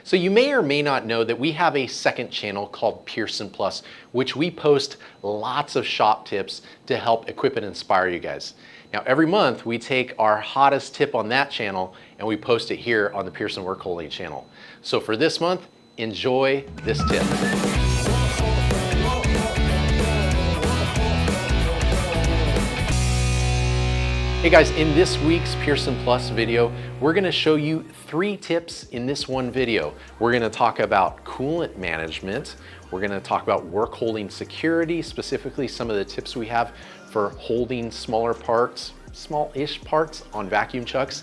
So you may or may not know that we have a second channel called Pierson Plus, which we post lots of shop tips to help equip and inspire you guys. Now every month we take our hottest tip on that channel and we post it here on the Pierson Workholding channel. So for this month, enjoy this tip. Hey guys, in this week's Pierson Plus video, we're gonna show you 3 tips in this one video. We're gonna talk about coolant management. We're gonna talk about work holding security, specifically some of the tips we have for holding smaller parts, small-ish parts on vacuum chucks.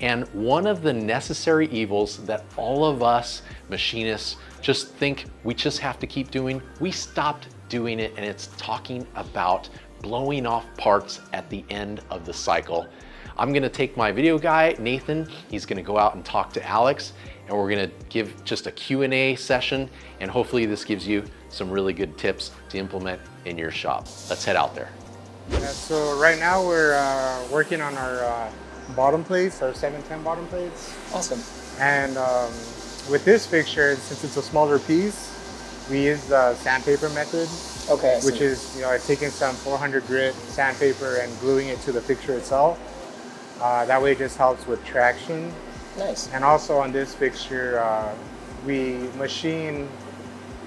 And one of the necessary evils that all of us machinists just think we just have to keep doing, we stopped doing it, and it's talking about blowing off parts at the end of the cycle. I'm gonna take my video guy, Nathan, he's gonna go out and talk to Alex, and we're gonna give just a Q&A session, and hopefully this gives you some really good tips to implement in your shop. Let's head out there. Yeah, so right now we're working on our bottom plates, our 710 bottom plates. Awesome. And with this fixture, since it's a smaller piece, we use the sandpaper method. Okay. Which is, taking some 400 grit sandpaper and gluing it to the fixture itself. That way it just helps with traction. Nice. And also on this fixture, we machine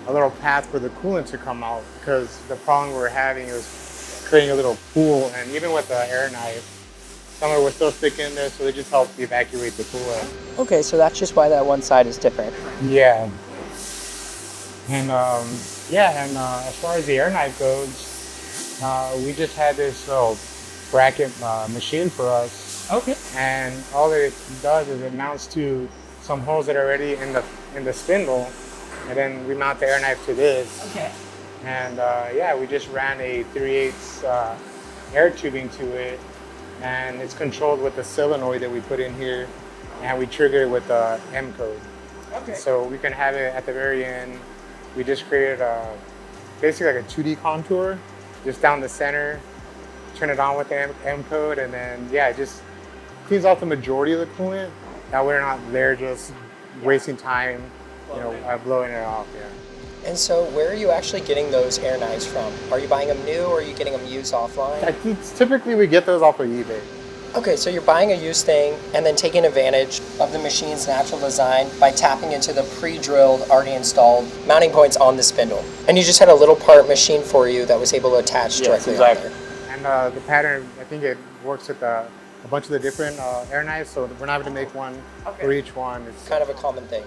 a little path for the coolant to come out, because the problem we were having was creating a little pool, and even with the air knife, some of it was still thick in there, so it just helps evacuate the coolant. Okay, so that's just why that one side is different. Yeah. And as far as the air knife goes, we just had this little bracket machine for us. Okay. And all that it does is it mounts to some holes that are already in the spindle, and then we mount the air knife to this. Okay. And we just ran a 3/8 air tubing to it, and it's controlled with the solenoid that we put in here, and we trigger it with the M code. Okay. So we can have it at the very end. We just created basically like a 2D contour, just down the center, turn it on with the M code, and then it just cleans off the majority of the coolant. That we're not there just wasting time, blowing it off. Yeah. And so where are you actually getting those air knives from? Are you buying them new, or are you getting them used offline? Typically we get those off of eBay. Okay, so you're buying a used thing and then taking advantage of the machine's natural design by tapping into the pre-drilled, already installed mounting points on the spindle. And you just had a little part machined for you that was able to attach directly on there. And the pattern, I think it works with a bunch of the different air knives, so we're not going to make one for each one. It's kind of a common thing.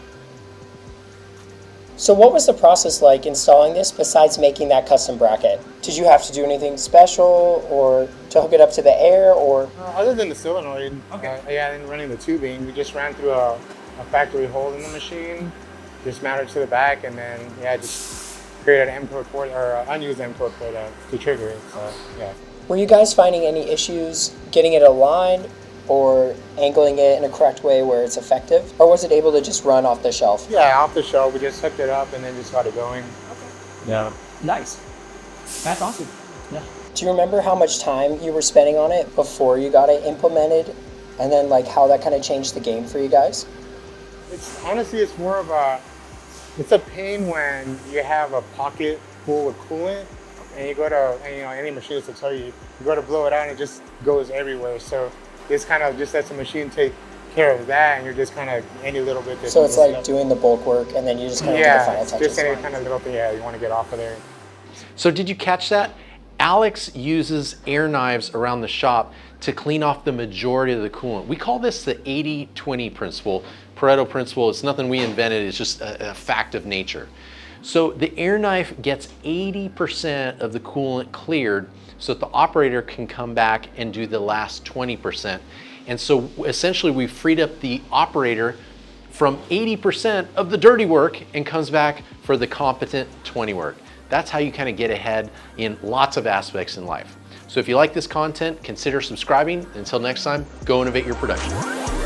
So what was the process like installing this besides making that custom bracket? Did you have to do anything special or to hook it up to the air, or? Other than the solenoid, and running the tubing, we just ran through a factory hole in the machine, just mounted it to the back, and then just created an M code port, or unused M code port to trigger it. So yeah. Were you guys finding any issues getting it aligned or angling it in a correct way where it's effective? Or was it able to just run off the shelf? Yeah, off the shelf. We just hooked it up and then just got it going. Okay. Yeah. Nice. That's awesome. Yeah. Do you remember how much time you were spending on it before you got it implemented? And then how that kind of changed the game for you guys? Honestly, it's more of it's a pain when you have a pocket full with coolant and you go to, any machinist will tell you, you go to blow it out and it just goes everywhere. So this kind of just lets the machine take care of that, and you're just kind of any little bit. So it's like doing the bulk work, and then you just kind of do the final touches. Just any kind of little thing, you want to get off of there. So did you catch that? Alex uses air knives around the shop to clean off the majority of the coolant. We call this the 80-20 principle, Pareto principle. It's nothing we invented, it's just a fact of nature. So the air knife gets 80% of the coolant cleared so that the operator can come back and do the last 20%. And so essentially we freed up the operator from 80% of the dirty work and comes back for the competent 20 work. That's how you kind of get ahead in lots of aspects in life. So if you like this content, consider subscribing. Until next time, go innovate your production.